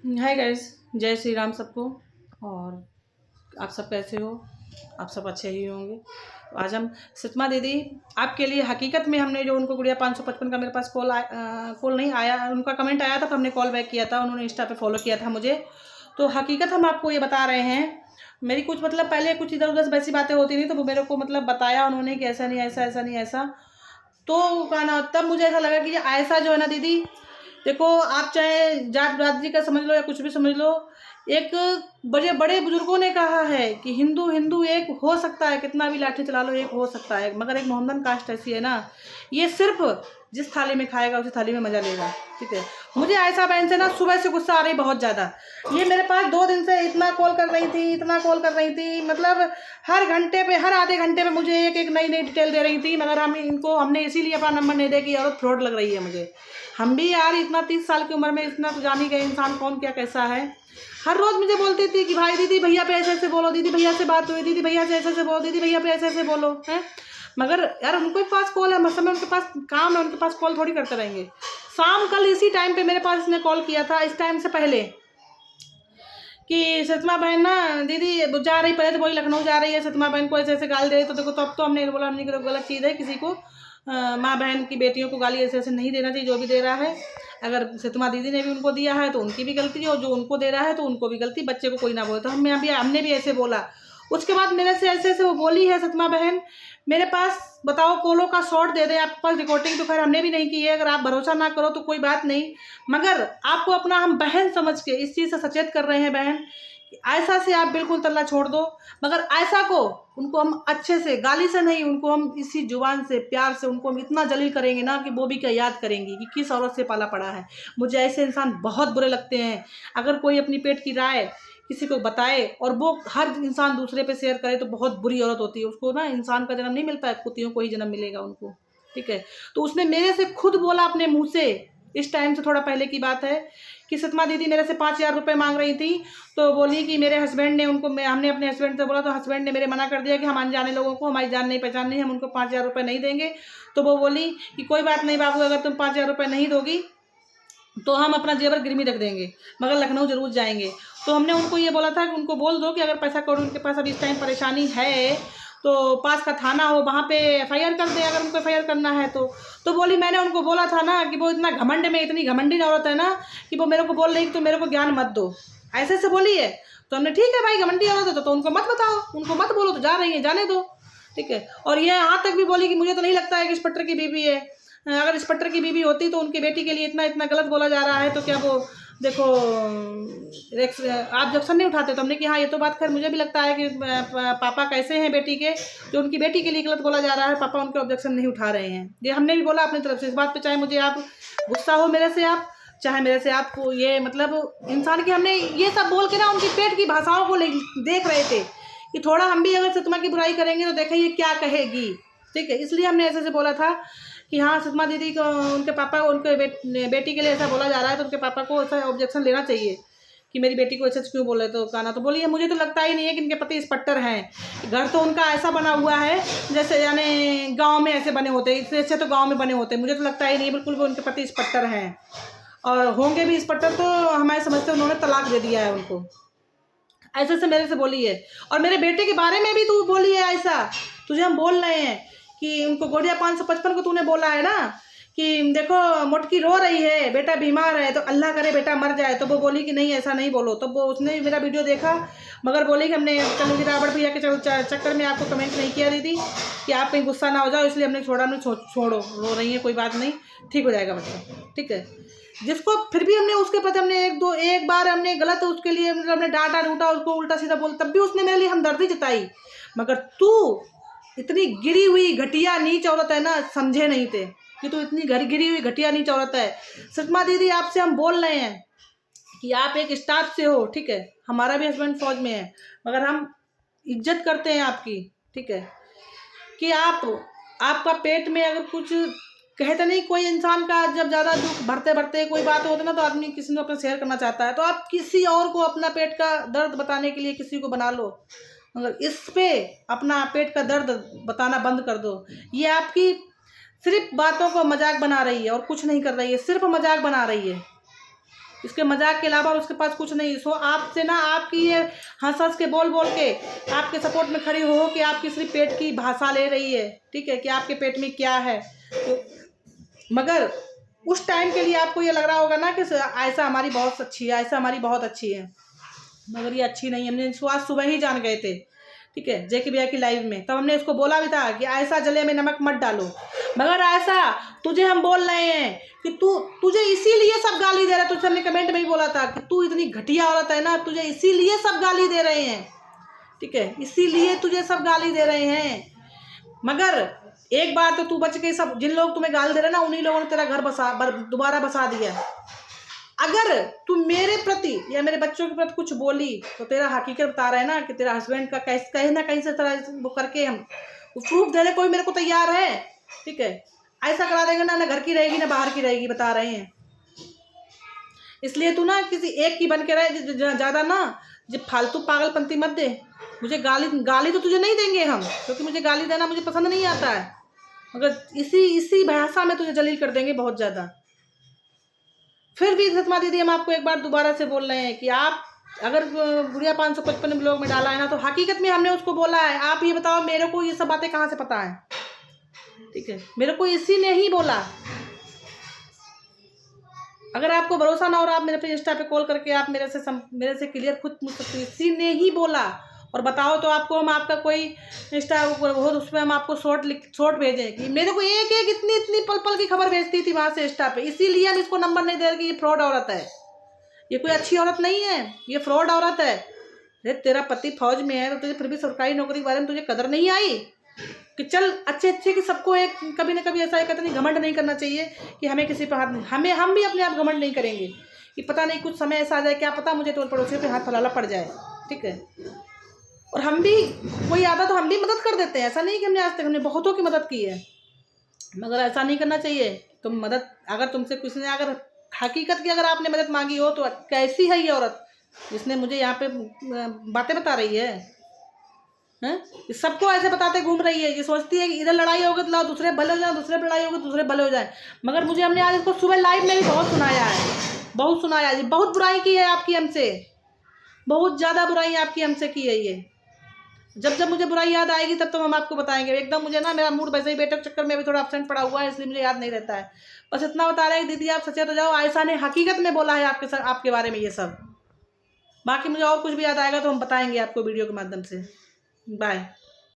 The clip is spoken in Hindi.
हाय गाइस, जय श्री राम सबको। और आप सब कैसे हो? आप सब अच्छे ही होंगे। तो आज हम सतमा दीदी आपके लिए हकीकत में हमने जो उनको गुड़िया 555 का मेरे पास कॉल नहीं आया, उनका कमेंट आया था तो हमने कॉल बैक किया था, उन्होंने इंस्टा पे फॉलो किया था मुझे। तो हकीकत हम आपको ये बता रहे हैं। मेरी कुछ मतलब पहले कुछ इधर उधर वैसी बातें होती नहीं, तो वो मेरे को मतलब बताया उन्होंने कि ऐसा नहीं ऐसा, ऐसा नहीं ऐसा। तो कहना तब मुझे ऐसा लगा कि ये ऐसा जो है ना दीदी, देखो आप चाहे जात बिरादरी का समझ लो या कुछ भी समझ लो, एक बड़े बड़े बुजुर्गों ने कहा है कि हिंदू हिंदू एक हो सकता है, कितना भी लाठी चला लो एक हो सकता है, मगर एक मोहम्मदन कास्ट ऐसी है ना, ये सिर्फ जिस थाली में खाएगा उसी थाली में मजा लेगा। ठीक है। मुझे आयशा बहन से ना सुबह से गुस्सा आ रही बहुत ज़्यादा। ये मेरे पास 2 दिन से इतना कॉल कर रही थी, इतना कॉल कर रही थी, मतलब हर घंटे पे हर आधे घंटे पे मुझे एक एक नई नई डिटेल दे रही थी, मगर हमने इसीलिए अपना नंबर नहीं दिया कि औरत फ्रॉड लग रही है मुझे। हम भी यार इतना 30 साल की उम्र में इतना तो जान ही गए इंसान कौन क्या कैसा है। हर रोज़ मुझे बोलती थी कि भाई दीदी भैया पे ऐसे ऐसे बोलो, दीदी भैया से बात हुई, दीदी भैया से ऐसे ऐसे बोलो, दीदी भैया पे ऐसे ऐसे बोलो हैं। मगर यार उनको पास कॉल है, मतलब उनके पास काम है, उनके पास कॉल थोड़ी करते रहेंगे। शाम कल इसी टाइम पे मेरे पास इसने कॉल किया था, इस टाइम से पहले, कि सतमा बहन ना दीदी जा रही, पहले तो वही लखनऊ जा रही है, सतमा बहन को ऐसे ऐसे गाली दे रही, तो देखो तब तो हमने बोला हमने गलत चीज़ है, किसी को माँ बहन की बेटियों को गाली ऐसे ऐसे नहीं देना चाहिए, जो भी दे रहा है। अगर सतमा दीदी ने भी उनको दिया है तो उनकी भी गलती है, और जो उनको दे रहा है तो उनको भी गलती, बच्चे को कोई ना बोले। तो हमने भी ऐसे बोला। उसके बाद मेरे से ऐसे ऐसे वो बोली है सतमा बहन। मेरे पास बताओ कोलो का शॉर्ट दे दें आपके पास, रिकॉर्डिंग तो खैर हमने भी नहीं की है, अगर आप भरोसा ना करो तो कोई बात नहीं, मगर आपको अपना हम बहन समझ के इस चीज़ से सचेत कर रहे हैं बहन कि आयशा से आप बिल्कुल तल्ला छोड़ दो। मगर आयशा को, उनको हम अच्छे से, गाली से नहीं, उनको हम इसी जुबान से प्यार से उनको हम इतना जलील करेंगे ना कि वो भी क्या याद करेंगी कि किस औरत से पाला पड़ा है। मुझे ऐसे इंसान बहुत बुरे लगते हैं। अगर कोई अपनी पेट की राय किसी को बताए और वो हर इंसान दूसरे पे शेयर करे तो बहुत बुरी औरत होती है। उसको ना इंसान का जन्म नहीं मिलता है, कुत्तियों को ही जन्म मिलेगा उनको। ठीक है। तो उसने मेरे से खुद बोला अपने मुंह से, इस टाइम से थोड़ा पहले की बात है, कि सतमा दीदी मेरे से 5,000 रुपये मांग रही थी। तो बोली कि मेरे हस्बैंड ने उनको, हमने अपने हस्बैंड से बोला तो हस्बैंड ने मेरे मना कर दिया कि हम अनजाने लोगों को, हमारी जान नहीं पहचान नहीं, हम उनको 5,000 रुपये नहीं देंगे। तो वो बोली कि कोई बात नहीं बाबू, अगर तुम 5,000 रुपये नहीं दोगी तो हम अपना जेवर गिरवी रख देंगे, मगर लखनऊ जरूर जाएंगे। तो हमने उनको ये बोला था कि उनको बोल दो कि अगर पैसा कौड़ी उनके पास अभी इस टाइम परेशानी है तो पास का थाना हो वहाँ पे एफआईआर कर दे, अगर उनको एफआईआर करना है तो बोली मैंने उनको बोला था ना कि वो इतना घमंड में, इतनी घमंडी औरत है ना कि वो मेरे को बोल रही कि तो मेरे को ज्ञान मत दो, ऐसे से बोली है। तो हमने ठीक है भाई, घमंडी औरत है तो उनको मत बताओ, उनको मत बोलो, तो जा रही है जाने दो। ठीक है। और ये यहाँ तक भी बोली कि मुझे तो नहीं लगता है कि इंस्पेक्टर की बीवी है, अगर इंस्पेक्टर की बीवी होती तो उनकी बेटी के लिए इतना इतना गलत बोला जा रहा है तो क्या वो, देखो आप जक्शन नहीं उठाते। तो हमने कि हाँ ये तो बात खैर मुझे भी लगता है कि पापा कैसे हैं बेटी के, जो उनकी बेटी के लिए गलत बोला जा रहा है, पापा उनके ऑब्जेक्शन नहीं उठा रहे हैं। ये हमने भी बोला अपनी तरफ से इस बात पे, चाहे मुझे आप गुस्सा हो मेरे से, आप चाहे मेरे से आपको ये मतलब इंसान की, हमने ये सब बोल के ना उनकी पेट की भाषाओं को देख रहे थे कि थोड़ा हम भी अगर सतमा की बुराई करेंगे तो देखें ये क्या कहेगी। ठीक है। इसलिए हमने ऐसे से बोला था कि हाँ सतमा दीदी को, उनके पापा, उनके बेटी के लिए ऐसा बोला जा रहा है तो उनके पापा को ऐसा ऑब्जेक्शन लेना चाहिए कि मेरी बेटी को ऐसे क्यों बोले। तो कहना तो बोलिए मुझे तो लगता ही नहीं है कि इनके पति इंस्पेक्टर हैं। घर तो उनका ऐसा बना हुआ है जैसे यानी गांव में ऐसे बने होते, इससे अच्छे तो गांव में बने होते। मुझे तो लगता ही नहीं बिल्कुल भी उनके पति इंस्पेक्टर हैं, और होंगे भी इंस्पेक्टर तो हमारे समझते उन्होंने तलाक दे दिया है उनको, ऐसे से मेरे से बोली है। और मेरे बेटे के बारे में भी तू बोली है ऐसा, तुझे हम बोल रहे हैं कि उनको गोड़िया 555 को तूने बोला है ना कि देखो मोटकी रो रही है, बेटा बीमार है, तो अल्लाह करे बेटा मर जाए। तो वो बोली कि नहीं ऐसा नहीं बोलो। तो वो उसने मेरा वीडियो देखा, मगर बोली कि हमने कल रावड़ भैया के चक्कर में आपको कमेंट नहीं किया दीदी कि आप कहीं गुस्सा ना हो जाओ, इसलिए हमने छोड़ा। हमने छोड़ो, रो रही है कोई बात नहीं, ठीक हो जाएगा बच्चा। ठीक है। जिसको फिर भी हमने उसके प्रति हमने एक बार हमने गलत उसके लिए मतलब हमने डांटा डूटा, उसको उल्टा सीधा बोल, तब भी उसने मेरे लिए हमदर्दी जताई। मगर तू इतनी गिरी हुई घटिया नीच औरत है ना, समझे नहीं थे कि तू इतनी गिरी हुई घटिया नीच औरत है। सतमा दीदी आपसे हम बोल रहे हैं कि आप एक स्टाफ से हो। ठीक है। हमारा भी हस्बैंड फौज में है, मगर हम इज्जत करते हैं आपकी। ठीक है। कि आपका पेट में अगर कुछ, कहते नहीं कोई इंसान का जब ज़्यादा दुख भरते भरते कोई बात होती है ना तो आदमी किसी को अपना शेयर करना चाहता है, तो आप किसी और को अपना पेट का दर्द बताने के लिए किसी को बना लो, मगर इस पे अपना पेट का दर्द बताना बंद कर दो। ये आपकी सिर्फ बातों को मजाक बना रही है और कुछ नहीं कर रही है, सिर्फ मजाक बना रही है। इसके मजाक के अलावा उसके पास कुछ नहीं। सो आपसे ना आपकी ये हंस हंस के बोल बोल के आपके सपोर्ट में खड़ी हो कि आपकी सिर्फ पेट की भाषा ले रही है, ठीक है, कि आपके पेट में क्या है। तो मगर उस टाइम के लिए आपको ये लग रहा होगा ना कि ऐसा हमारी बहुत अच्छी है, ऐसा हमारी बहुत अच्छी है, मगर ये अच्छी नहीं है। हमने आज सुबह ही जान गए थे, ठीक है, जेके भैया की लाइव में। तब हमने इसको बोला भी था कि ऐसा जले में नमक मत डालो, मगर ऐसा तुझे हम बोल रहे हैं कि तुझे इसीलिए सब गाली दे रहे हैं। तुझे हमने कमेंट में ही बोला था कि तू इतनी घटिया औरत है ना, तुझे इसीलिए सब गाली दे रहे हैं, ठीक है, इसीलिए तुझे सब गाली दे रहे हैं। मगर एक बार तो तू बच गई। सब जिन लोग तुम्हें गाली दे रहे हैं ना, उन्हीं लोगों ने तेरा घर दोबारा बसा दिया। अगर तू मेरे प्रति या मेरे बच्चों के प्रति कुछ बोली तो तेरा हकीकत बता रहा है ना कि तेरा हस्बैंड का कहीं ना कहीं से तरह वो करके हम प्रूफ देने कोई मेरे को तैयार है, ठीक है, ऐसा करा देंगे ना घर की रहेगी ना बाहर की रहेगी, बता रहे हैं। इसलिए तू ना किसी एक की बन के रहे, ज़्यादा ना जब फालतू पागलपंती मत दे। मुझे गाली तो तुझे नहीं देंगे हम, क्योंकि मुझे गाली देना मुझे पसंद नहीं आता है, मगर इसी भाषा में तुझे जलील कर देंगे बहुत ज़्यादा। फिर भी सतमा दीदी हम आपको एक बार दोबारा से बोल रहे हैं कि आप अगर गुड़िया 555 ब्लॉग में डाला है ना, तो हकीकत में हमने उसको बोला है। आप ये बताओ मेरे को ये सब बातें कहाँ से पता है, ठीक है, मेरे को इसी ने ही बोला। अगर आपको भरोसा ना हो और आप मेरे पे इंस्टा पे कॉल करके आप मेरे से क्लियर खुद पूछ सकते हैं, इसी ने ही बोला। और बताओ तो आपको हम आपका कोई इंस्टा हो तो उसमें हम आपको शॉर्ट भेजें कि मेरे को एक इतनी पल पल की खबर भेजती थी वहाँ से इंस्टा पे, इसीलिए हम इसको नंबर नहीं दे रहे कि ये फ्रॉड औरत है, ये कोई अच्छी औरत नहीं है, ये फ्रॉड औरत है। अरे तेरा पति फौज में है तो तुझे फिर भी सरकारी नौकरी के बारे में तुझे कदर नहीं आई कि चल अच्छे कि सबको एक कभी ना कभी ऐसा कहते नहीं, घमंड नहीं करना चाहिए कि हमें किसी पर हाथ नहीं, हम भी अपने आप घमंड नहीं करेंगे कि पता नहीं कुछ समय ऐसा आ जाए, क्या पता मुझे तो पड़ोसियों पे हाथ फैलाना पड़ जाए, ठीक है। और हम भी कोई आता तो हम भी मदद कर देते हैं, ऐसा नहीं कि हमने आज तक हमने बहुतों की मदद की है, मगर ऐसा नहीं करना चाहिए। तुम मदद अगर तुमसे किसी ने अगर हकीकत की अगर आपने मदद मांगी हो तो कैसी है ये औरत जिसने मुझे यहाँ पे बातें बता रही है, हैं? सबको ऐसे बताते घूम रही है, ये सोचती है कि इधर लड़ाई होगी तो लाओ दूसरे भले हो जाए, दूसरे लड़ाई होगी दूसरे भले हो जाए। मगर मुझे हमने आज इसको सुबह लाइव में भी बहुत सुनाया है, बहुत बुराई की है आपकी हमसे, बहुत ज़्यादा बुराई आपकी हमसे की है ये। जब मुझे बुराई याद आएगी तब तो हम आपको बताएंगे। एकदम मुझे ना मेरा मूड वैसे ही बैठक चक्कर में भी थोड़ा अपसेंट पड़ा हुआ है, इसलिए मुझे याद नहीं रहता है। बस इतना बता रहे हैं दीदी आप सचेत हो जाओ, आयशा ने हकीकत में बोला है आपके बारे में ये सब। बाकी मुझे और कुछ भी याद आएगा तो हम बताएंगे आपको वीडियो के माध्यम से। बाय।